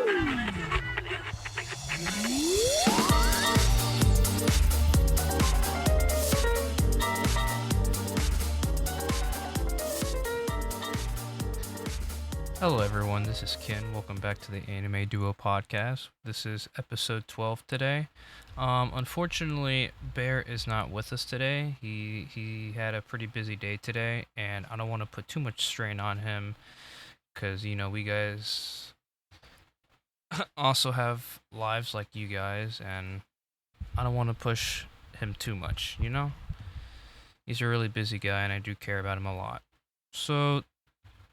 Hello, everyone. This is Ken. Welcome back to the Anime Duo podcast. This is episode 12 today. Unfortunately, Bear is not with us today. He had a pretty busy day today, and I don't want to put too much strain on him because we guys also have lives like you guys, and I don't want to push him too much. He's a really busy guy, and I do care about him a lot. So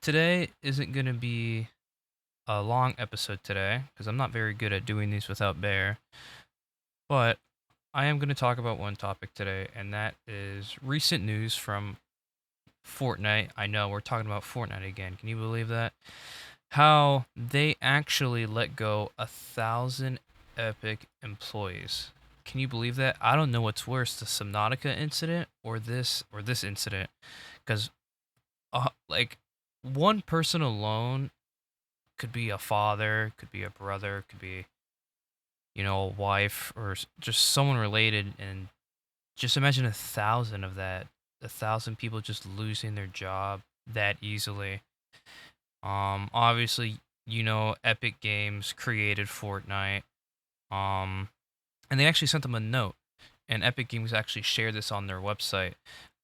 today isn't gonna be a long episode today because I'm not very good at doing these without Bear. But I am going to talk about one topic today, and that is recent news from Fortnite. I know we're talking about Fortnite again. Can you believe that? How they actually let go 1,000 Epic employees. Can you believe that? I don't know what's worse, the Subnautica incident or this incident, because like one person alone could be a father, could be a brother, could be a wife or just someone related, and just imagine 1,000 of that, 1,000 people just losing their job that easily. Obviously, Epic Games created Fortnite, and they actually sent them a note, and Epic Games actually shared this on their website.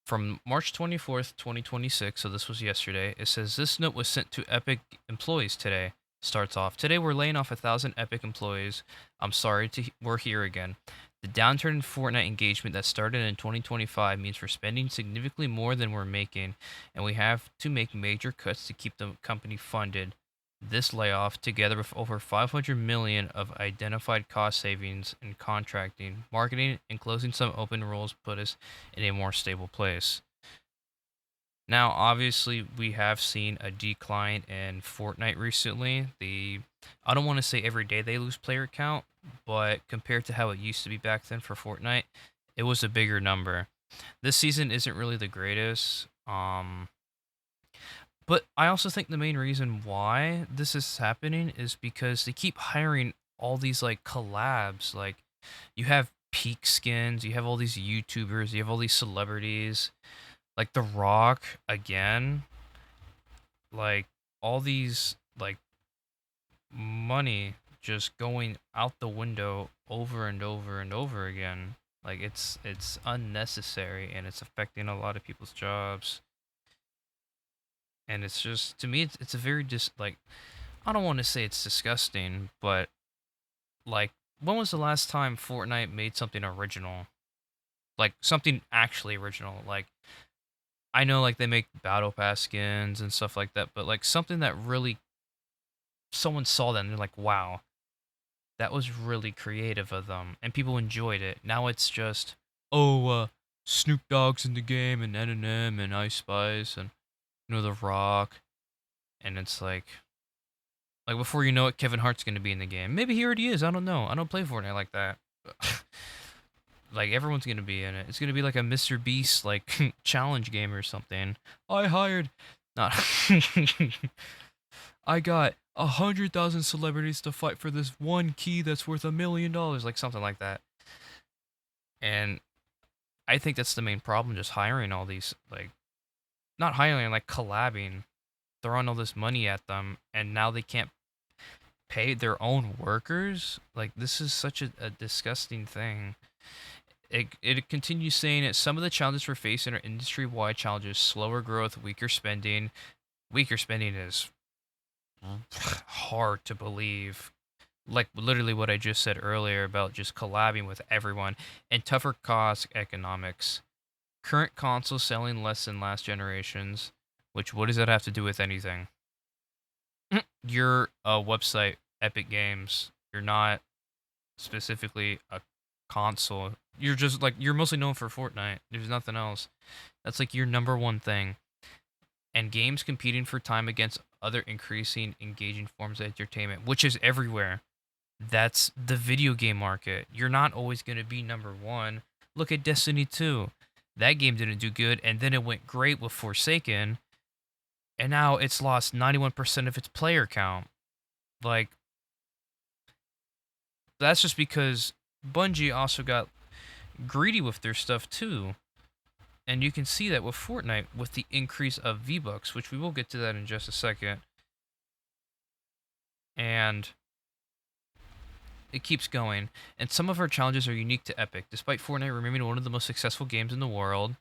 From March 24th, 2026, so this was yesterday, it says this note was sent to Epic employees today. Starts off, today we're laying off 1,000 Epic employees. I'm sorry we're here again. The downturn in Fortnite engagement that started in 2025 means we're spending significantly more than we're making, and we have to make major cuts to keep the company funded. This layoff, together with over 500 million of identified cost savings in contracting, marketing, and closing some open roles, put us in a more stable place. Now, obviously, we have seen a decline in Fortnite recently. I don't want to say every day they lose player count, but compared to how it used to be back then for Fortnite, it was a bigger number. This season isn't really the greatest. But I also think the main reason why this is happening is because they keep hiring all these like collabs. Like you have Peak Skins, you have all these YouTubers, you have all these celebrities, like The Rock again, like all these like money just going out the window over and over and over again. Like it's unnecessary and it's affecting a lot of people's jobs. And it's just, to me, it's a very like, I don't want to say it's disgusting, but like, when was the last time Fortnite made something original? Like something actually original. Like I know like they make battle pass skins and stuff like that, but like something that really someone saw that and they're like, wow, that was really creative of them, and people enjoyed it. Now it's just, Snoop Dogg's in the game, and Eminem and Ice Spice, and The Rock, and it's like before you know it, Kevin Hart's gonna be in the game. Maybe he already is. I don't know. I don't play Fortnite like that. Like everyone's gonna be in it. It's gonna be like a Mr. Beast like challenge game or something. I hired, not. I got 100,000 celebrities to fight for this one key that's worth $1 million, like something like that. And I think that's the main problem, just hiring all these, like, not hiring, like collabing, throwing all this money at them, and now they can't pay their own workers. Like, this is such a disgusting thing. It continues saying that some of the challenges we're facing are industry-wide challenges: slower growth, weaker spending. Weaker spending is hard to believe. Like literally what I just said earlier about just collabing with everyone, and tougher cost economics. Current consoles selling less than last generations, which what does that have to do with anything? Your website, Epic Games, you're not specifically a console. You're just like, you're mostly known for Fortnite. There's nothing else. That's like your number one thing. And games competing for time against other increasing engaging forms of entertainment, which is everywhere. That's the video game market. You're not always going to be number one. Look at Destiny 2. That game didn't do good, and then it went great with Forsaken, and now it's lost 91% of its player count. Like, That's just because Bungie also got greedy with their stuff too. And you can see that with Fortnite with the increase of V-Bucks, which we will get to that in just a second. And it keeps going. And some of our challenges are unique to Epic. Despite Fortnite remaining one of the most successful games in the world,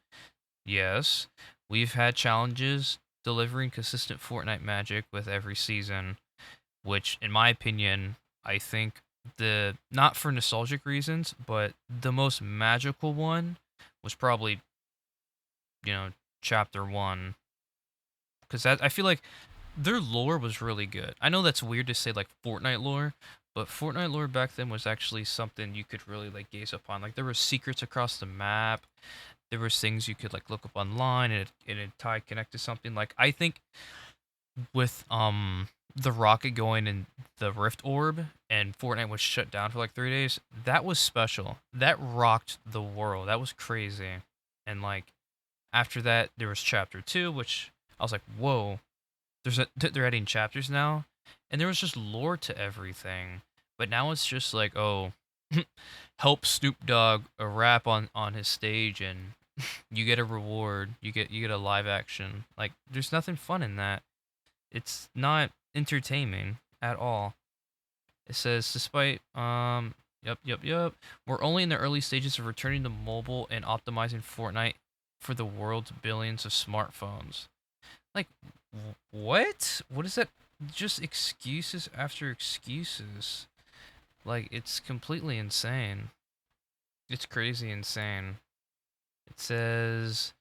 yes, we've had challenges delivering consistent Fortnite magic with every season, which, in my opinion, I think not for nostalgic reasons, but the most magical one was probably, you know, Chapter 1. Because I feel like their lore was really good. I know that's weird to say like Fortnite lore, but Fortnite lore back then was actually something you could really like gaze upon. Like there were secrets across the map. There was things you could like look up online and it tie connect to something. Like I think with the rocket going in the Rift Orb and Fortnite was shut down for like 3 days, that was special. That rocked the world. That was crazy. And like after that there was chapter 2, which I was like, whoa, they're adding chapters now, and there was just lore to everything. But now it's just like, oh, help Snoop Dogg rap on his stage, and you get a reward. You get a live action. Like, there's nothing fun in that. It's not entertaining at all. It says, despite yep. We're only in the early stages of returning to mobile and optimizing Fortnite for the world's billions of smartphones. Like, what? What is that? Just excuses after excuses. Like, it's completely insane. It's crazy insane. It says,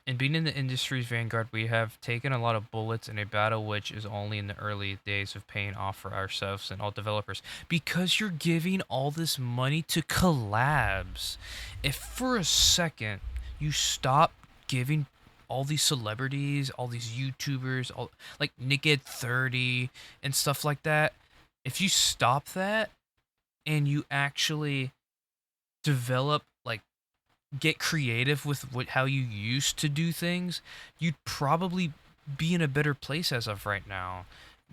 in being in the industry's vanguard, we have taken a lot of bullets in a battle which is only in the early days of paying off for ourselves and all developers. Because you're giving all this money to collabs. If for a second you stop giving all these celebrities, all these YouTubers, all like Nicked30 and stuff like that, if you stop that and you actually develop like get creative with how you used to do things, you'd probably be in a better place as of right now.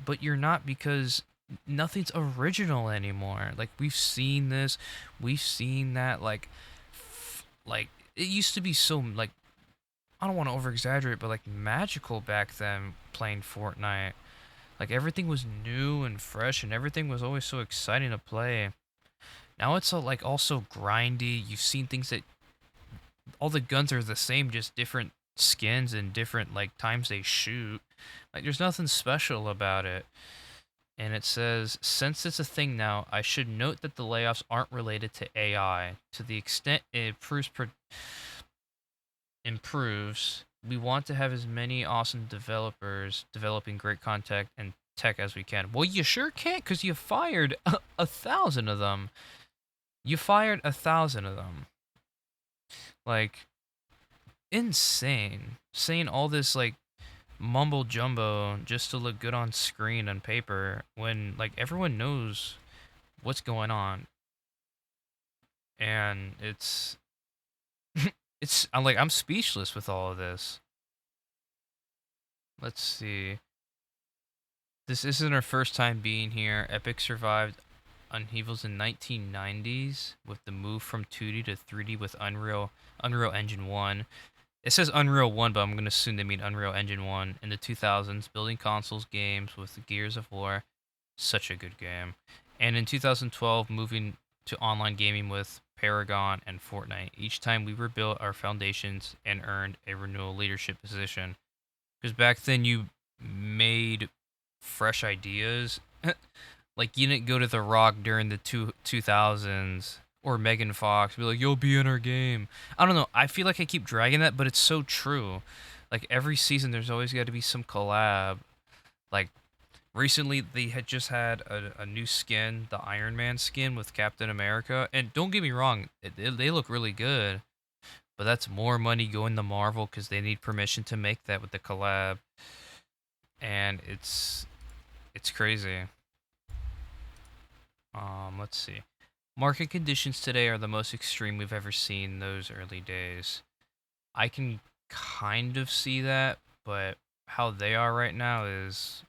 But you're not because nothing's original anymore. Like we've seen this, we've seen that. Like it used to be so like I don't want to over exaggerate, but like magical back then playing Fortnite. Like everything was new and fresh, and everything was always so exciting to play. Now it's like also grindy. You've seen things that all the guns are the same, just different skins and different like times they shoot. Like there's nothing special about it. And it says, since it's a thing now, I should note that the layoffs aren't related to AI. To the extent it improves, we want to have as many awesome developers developing great content and tech as we can. Well, you sure can't because you fired 1,000 of them. You fired 1,000 of them. Like, insane. Saying all this like mumble jumbo just to look good on screen and paper when like everyone knows what's going on. And I'm speechless with all of this. Let's see. This isn't our first time being here. Epic survived upheavals in 1990s with the move from 2D to 3D with Unreal Engine 1. It says Unreal 1, but I'm going to assume they mean Unreal Engine 1. In the 2000s, building consoles games with Gears of War, such a good game. And in 2012, moving to online gaming with Paragon and Fortnite. Each time we rebuilt our foundations and earned a renewal leadership position. Because back then you made fresh ideas. Like you didn't go to The Rock during the 2000s or Megan Fox be like, "You'll be in our game." I don't know. I feel like I keep dragging that, but it's so true. Like every season, there's always got to be some collab. Like recently, they had just had a new skin, the Iron Man skin with Captain America, and don't get me wrong, they look really good. But that's more money going to Marvel because they need permission to make that with the collab, and it's crazy. Let's see. Market conditions today are the most extreme we've ever seen those early days. I can kind of see that, but how they are right now is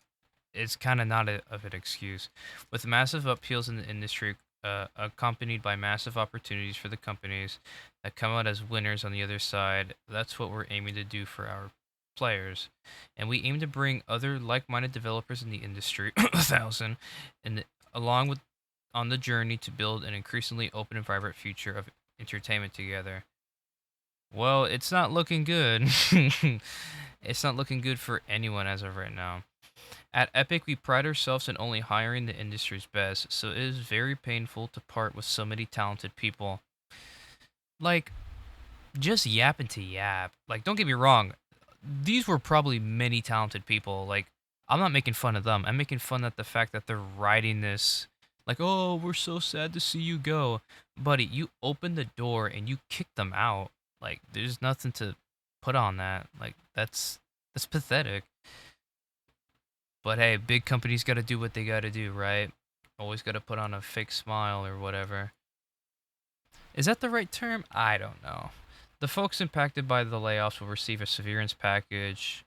it's kind of not of an excuse. With massive upheavals in the industry accompanied by massive opportunities for the companies that come out as winners on the other side. That's what we're aiming to do for our players. And we aim to bring other like-minded developers in the industry, 1,000, and along with on the journey to build an increasingly open and vibrant future of entertainment together. Well, it's not looking good. It's not looking good for anyone as of right now. At Epic, we pride ourselves in only hiring the industry's best, so it is very painful to part with so many talented people. Like, just yapping to yap. Like, don't get me wrong, these were probably many talented people. Like, I'm not making fun of them. I'm making fun of the fact that they're writing this. Like, oh, we're so sad to see you go. Buddy, you opened the door and you kicked them out. Like, there's nothing to put on that. Like, that's pathetic. But hey, big companies got to do what they got to do, right? Always got to put on a fake smile or whatever. Is that the right term? I don't know. The folks impacted by the layoffs will receive a severance package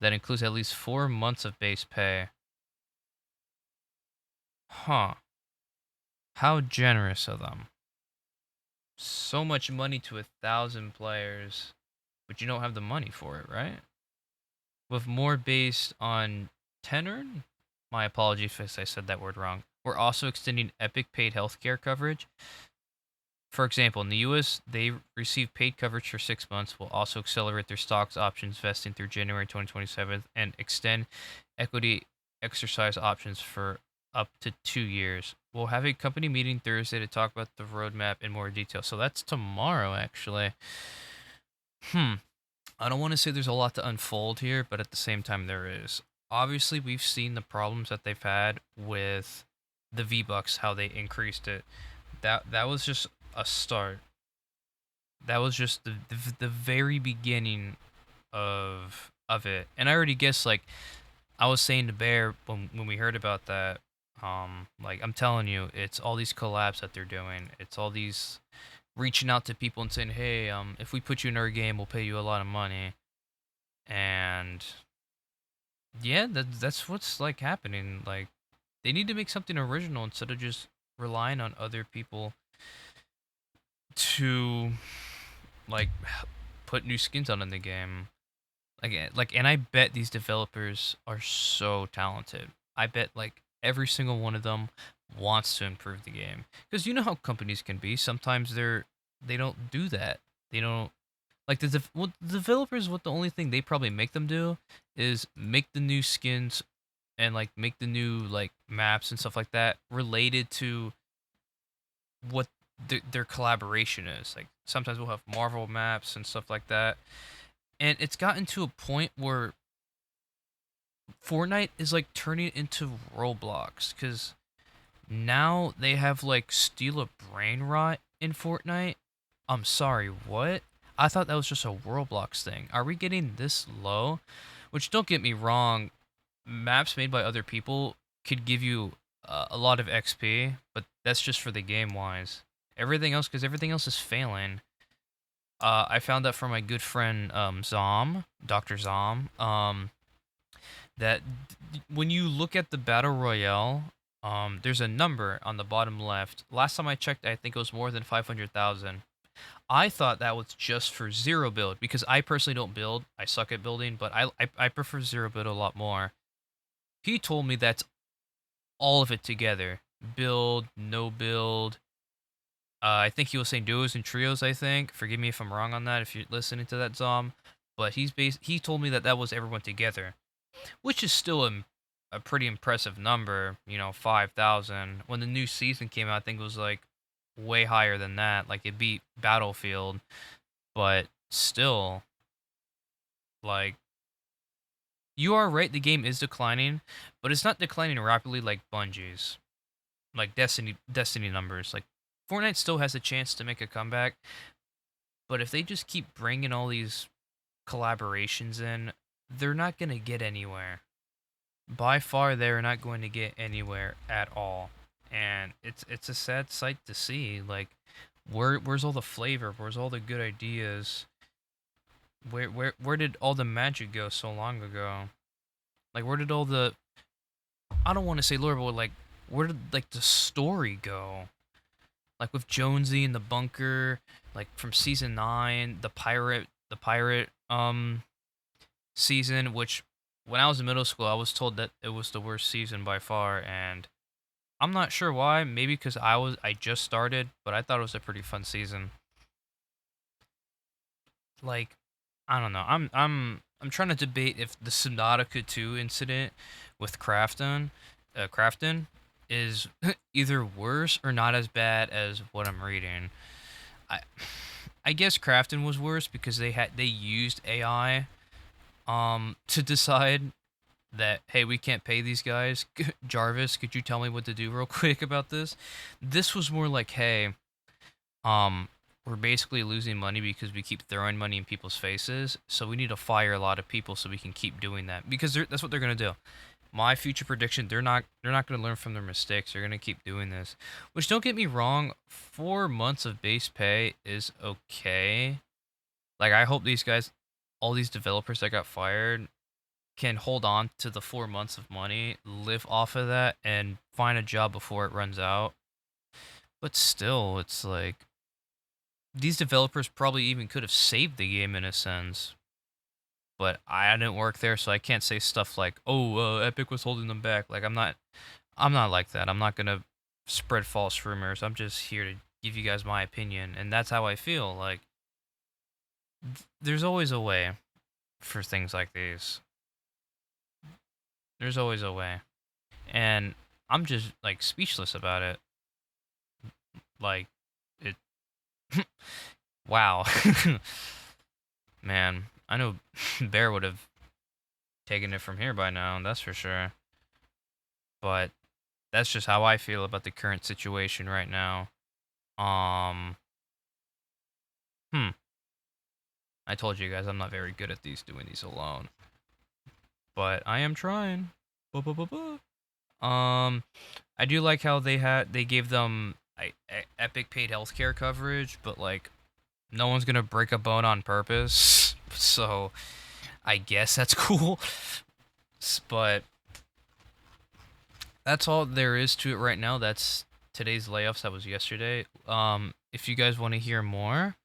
that includes at least 4 months of base pay. Huh. How generous of them. So much money to 1,000 players, but you don't have the money for it, right? With more based on tenor? My apologies if I said that word wrong. We're also extending Epic paid healthcare coverage. For example, in the US, they receive paid coverage for 6 months, will also accelerate their stocks options vesting through January 2027 and extend equity exercise options for up to 2 years. We'll have a company meeting Thursday to talk about the roadmap in more detail. So that's tomorrow, actually. Hmm. I don't want to say there's a lot to unfold here, but at the same time, there is. Obviously, we've seen the problems that they've had with the V-Bucks, how they increased it. That was just a start. That was just the very beginning of it. And I already guess, like I was saying to Bear when we heard about that, like I'm telling you, it's all these collabs that they're doing. It's all these reaching out to people and saying, "Hey, if we put you in our game, we'll pay you a lot of money." And yeah, that's what's like happening. Like they need to make something original instead of just relying on other people to like put new skins on in the game. And I bet these developers are so talented. I bet like every single one of them wants to improve the game because you know how companies can be. Sometimes they don't do that. They don't like the developers. What the only thing they probably make them do is make the new skins and like make the new like maps and stuff like that related to what their collaboration is. Like sometimes we'll have Marvel maps and stuff like that. And it's gotten to a point where Fortnite is like turning into Roblox because now they have like steal a brain rot in Fortnite. I'm sorry, what? I thought that was just a Roblox thing. Are we getting this low? Which don't get me wrong, maps made by other people could give you a lot of XP, but that's just for the game wise. Everything else, because everything else is failing. I found out from my good friend Zom, Dr. Zom, that when you look at the battle royale, there's a number on the bottom left. Last time I checked, I think it was more than 500,000. I thought that was just for zero build because I personally don't build. I suck at building, but I prefer zero build a lot more. He told me that's all of it together. Build, no build. I think he was saying duos and trios. I think. Forgive me if I'm wrong on that. If you're listening to that, Zom, but he told me that that was everyone together, which is still a pretty impressive number. 5,000. When the new season came out, I think it was like way higher than that. Like it beat Battlefield, but still, like you are right. The game is declining, but it's not declining rapidly like Bungie's, like Destiny numbers. Like Fortnite still has a chance to make a comeback, but if they just keep bringing all these collaborations in, they're not gonna get anywhere. By far, they're not going to get anywhere at all, and it's a sad sight to see. Like, where's all the flavor? Where's all the good ideas? Where did all the magic go so long ago? Like, where did all the I don't want to say lore, but like, where did like the story go? like with Jonesy in the bunker, like from season 9, the pirate season, which when I was in middle school, I was told that it was the worst season by far, and I'm not sure why. Maybe because I just started, but I thought it was a pretty fun season. Like, I don't know. I'm trying to debate if the Subnautica 2 incident with Crafton is either worse or not as bad as what I'm reading. I I guess Crafton was worse because they used AI to decide that, hey, we can't pay these guys. Jarvis, could you tell me what to do real quick about this? This was more like, hey, um we're basically losing money because we keep throwing money in people's faces, so we need to fire a lot of people so we can keep doing that, because that's what they're going to do. My future prediction, they're not going to learn from their mistakes. They're going to keep doing this, which, don't get me wrong, 4 months of base pay is okay. Like, I hope these guys, all these developers that got fired, can hold on to the 4 months of money, live off of that, and find a job before it runs out. But still, it's like, these developers probably even could have saved the game in a sense. But I didn't work there, so I can't say stuff like, "Oh, Epic was holding them back." Like, I'm not like that. I'm not gonna spread false rumors. I'm just here to give you guys my opinion, and that's how I feel. Like, there's always a way for things like these. There's always a way, and I'm just like speechless about it. Like, it. Wow, man. I know Bear would have taken it from here by now. That's for sure. But that's just how I feel about the current situation right now. Um, hmm. I told you guys I'm not very good at doing these alone, but I am trying. Ba-ba-ba-ba. I do like how they gave them Epic paid healthcare coverage, but like, no one's gonna break a bone on purpose, so I guess that's cool. But that's all there is to it right now. That's today's layoffs. That was yesterday. If you guys want to hear more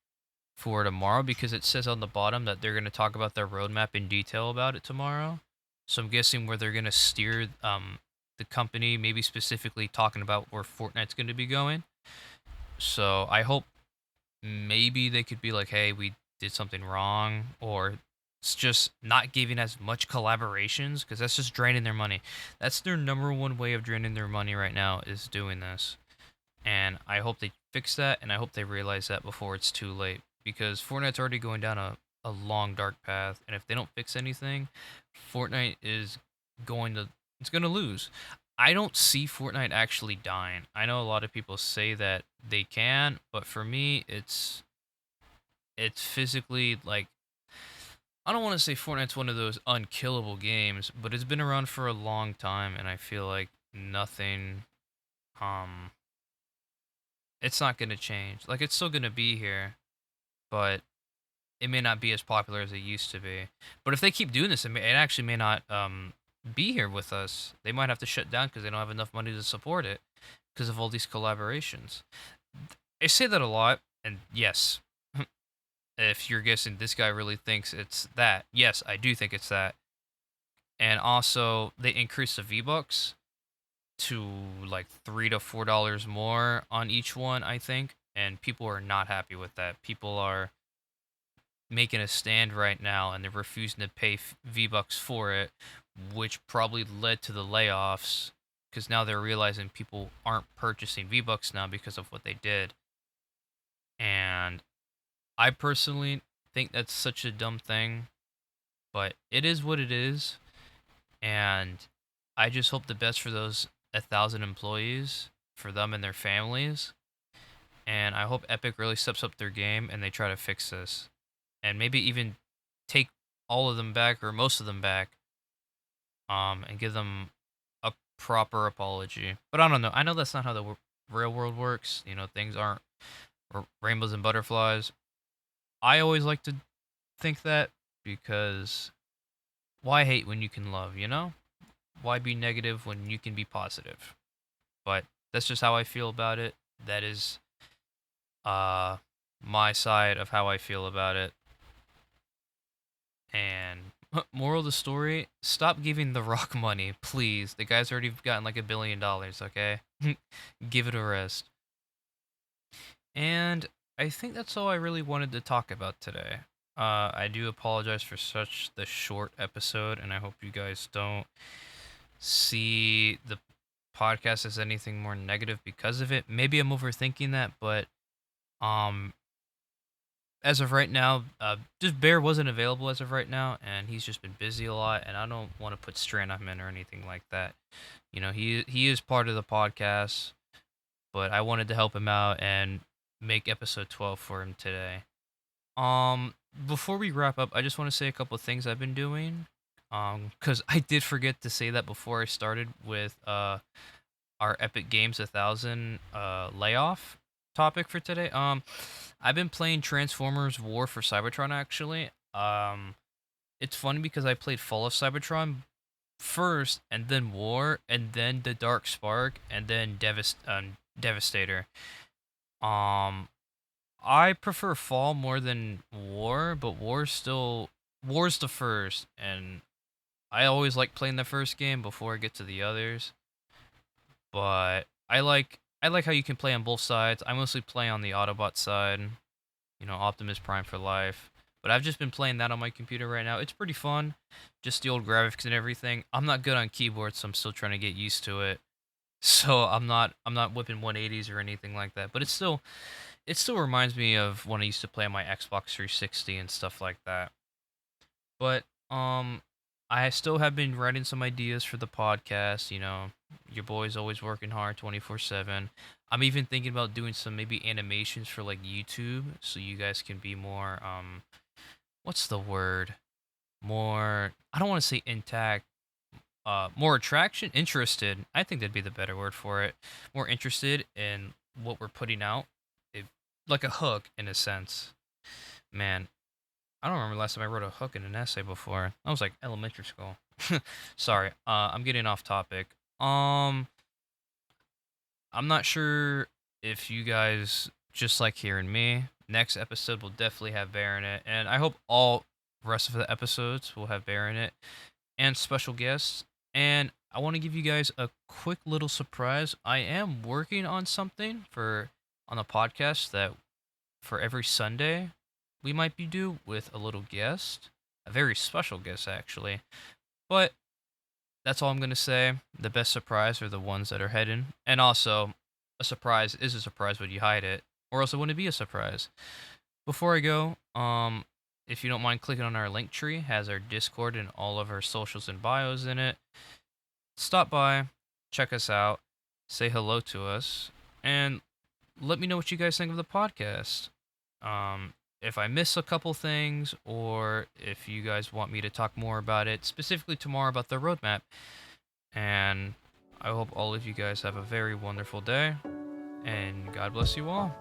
for tomorrow, because it says on the bottom that they're going to talk about their roadmap in detail about it tomorrow. So I'm guessing where they're going to steer the company, maybe specifically talking about where Fortnite's going to be going. So I hope maybe they could be like, hey, we did something wrong, or it's just not giving as much collaborations, because that's just draining their money. That's their number one way of draining their money right now, is doing this. And I hope they fix that, and I hope they realize that before it's too late, because Fortnite's already going down a long dark path, and if they don't fix anything, Fortnite is going to it's going to lose. I don't see Fortnite actually dying. I know a lot of people say that they can, but for me, it's physically like, I don't want to say Fortnite's one of those unkillable games, but it's been around for a long time, and I feel like nothing um it's not going to change. Like, it's still going to be here, but it may not be as popular as it used to be. But if they keep doing this, it actually may not be here with us. They might have to shut down because they don't have enough money to support it because of all these collaborations. I say that a lot, and yes, if you're guessing this guy really thinks it's that, yes, I do think it's that. And also, they increased the V-Bucks to like $3 to $4 more on each one, I think. And people are not happy with that. People are making a stand right now, and they're refusing to pay V-Bucks for it, which probably led to the layoffs, because now they're realizing people aren't purchasing V-Bucks now because of what they did. And I personally think that's such a dumb thing, but it is what it is. And I just hope the best for those 1,000 employees, for them and their families. And I hope Epic really steps up their game and they try to fix this. And maybe even take all of them back, or most of them back, and give them a proper apology. But I don't know. I know that's not how the real world works. Things aren't rainbows and butterflies. I always like to think that, because why hate when you can love, you know? Why be negative when you can be positive? But that's just how I feel about it. That is uh, my side of how I feel about it. And moral of the story: stop giving The Rock money, please. The guy's already gotten like $1 billion. Okay, give it a rest. And I think that's all I really wanted to talk about today. I do apologize for such the short episode, and I hope you guys don't see the podcast as anything more negative because of it. Maybe I'm overthinking that, but um, as of right now, just Bear wasn't available as of right now, and he's just been busy a lot, and I don't want to put strain on him or anything like that. You know, he is part of the podcast, but I wanted to help him out and make episode 12 for him today. Um, Before we wrap up, I just want to say a couple of things I've been doing. Because I did forget to say that before I started with our Epic Games 1000 layoff topic for today. I've been playing Transformers War for Cybertron actually. It's funny because I played Fall of Cybertron first, and then War, and then The Dark Spark, and then Devastator. Um, I prefer Fall more than War, but War's the first, and I always like playing the first game before I get to the others. But I like how you can play on both sides. I mostly play on the Autobot side, Optimus Prime for life. But I've just been playing that on my computer right now. It's pretty fun, just the old graphics and everything. I'm not good on keyboard, so I'm still trying to get used to it. So I'm not whipping 180s or anything like that. But it still reminds me of when I used to play on my Xbox 360 and stuff like that. But I still have been writing some ideas for the podcast. Your boy's always working hard 24/7. I'm even thinking about doing some maybe animations for like YouTube, so you guys can be more what's the word? More, I don't want to say intact. More attraction, interested. I think that'd be the better word for it. More interested in what we're putting out. It, like a hook in a sense. Man, I don't remember last time I wrote a hook in an essay before. That was like elementary school. Sorry, I'm getting off topic. Um, I'm not sure if you guys just like hearing me. Next episode will definitely have Bear in it, and I hope all rest of the episodes will have Bear in it and special guests. And I want to give you guys a quick little surprise. I am working on something for on the podcast that for every Sunday we might be due with a little guest, a very special guest actually. But that's all I'm gonna say. The best surprise are the ones that are hidden, and also a surprise is a surprise when you hide it, or else it wouldn't be a surprise. Before I go, if you don't mind clicking on our link tree, has our Discord and all of our socials and bios in it. Stop by, check us out, say hello to us, and let me know what you guys think of the podcast. If I miss a couple things, or if you guys want me to talk more about it, specifically tomorrow about the roadmap. And I hope all of you guys have a very wonderful day, and God bless you all.